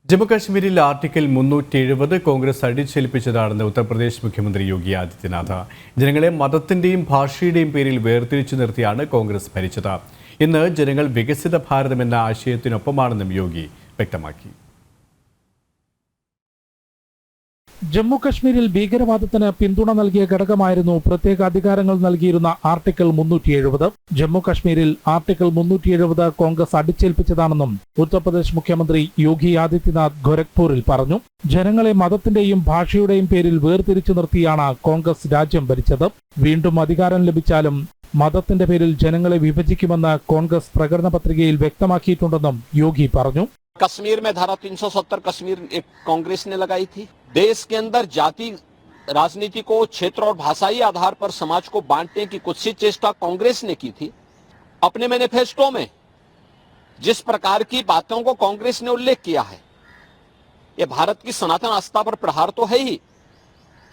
ജമ്മുകശ്മീരിൽ ആർട്ടിക്കിൾ 370 കോൺഗ്രസ് അടിച്ചേൽപ്പിച്ചതാണെന്ന് ഉത്തർപ്രദേശ് മുഖ്യമന്ത്രി യോഗി ആദിത്യനാഥ്. ജനങ്ങളെ മതത്തിന്റെയും ഭാഷയുടെയും പേരിൽ വേർതിരിച്ചു നിർത്തിയാണ് കോൺഗ്രസ് ഭരിച്ചത്. ഇന്ന് ജനങ്ങൾ വികസിത ഭാരതം എന്ന ആശയത്തിനൊപ്പമാണെന്നും യോഗി വ്യക്തമാക്കി. ജമ്മുകശ്മീരിൽ ഭീകരവാദത്തിന് പിന്തുണ നൽകിയ ഘടകമായിരുന്നു പ്രത്യേക അധികാരങ്ങൾ നൽകിയിരുന്ന ആർട്ടിക്കിൾ 370. ജമ്മുകശ്മീരിൽ ആർട്ടിക്കിൾ 370 കോൺഗ്രസ് അടിച്ചേൽപ്പിച്ചതാണെന്നും ഉത്തർപ്രദേശ് മുഖ്യമന്ത്രി യോഗി ആദിത്യനാഥ് ഗോരഖ്പൂരിൽ പറഞ്ഞു. ജനങ്ങളെ മതത്തിന്റെയും ഭാഷയുടെയും പേരിൽ വേർതിരിച്ചു നിർത്തിയാണ് കോൺഗ്രസ് രാജ്യം ഭരിച്ചത്. വീണ്ടും അധികാരം ലഭിച്ചാലും മതത്തിന്റെ പേരിൽ ജനങ്ങളെ വിഭജിക്കുമെന്ന് കോൺഗ്രസ് പ്രകടന പത്രികയിൽ വ്യക്തമാക്കിയിട്ടുണ്ടെന്നും യോഗി പറഞ്ഞു. कश्मीर में धारा 370 कश्मीर एक कांग्रेस ने लगाई थी। देश के अंदर जाति राजनीति को क्षेत्र और भाषाई आधार पर समाज को बांटने की कुत्सित चेष्टा कांग्रेस ने की थी। अपने मैनिफेस्टो में जिस प्रकार की बातों को कांग्रेस ने उल्लेख किया है, ये भारत की सनातन आस्था पर प्रहार तो है ही,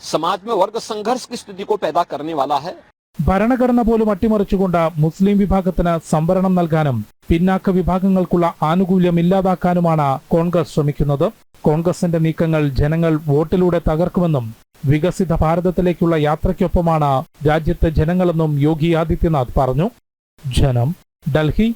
समाज में वर्ग संघर्ष की स्थिति को पैदा करने वाला है। ഭരണഘടന പോലും അട്ടിമറിച്ചുകൊണ്ട് മുസ്ലിം വിഭാഗത്തിന് സംവരണം നൽകാനും പിന്നാക്ക വിഭാഗങ്ങൾക്കുള്ള ആനുകൂല്യം ഇല്ലാതാക്കാനുമാണ് കോൺഗ്രസ് ശ്രമിക്കുന്നത്. കോൺഗ്രസിന്റെ നീക്കങ്ങൾ ജനങ്ങൾ വോട്ടിലൂടെ തകർക്കുമെന്നും വികസിത ഭാരതത്തിലേക്കുള്ള യാത്രയ്ക്കൊപ്പമാണ് രാജ്യത്തെ ജനങ്ങളെന്നും യോഗി ആദിത്യനാഥ് പറഞ്ഞു. ജനം, ഡൽഹി.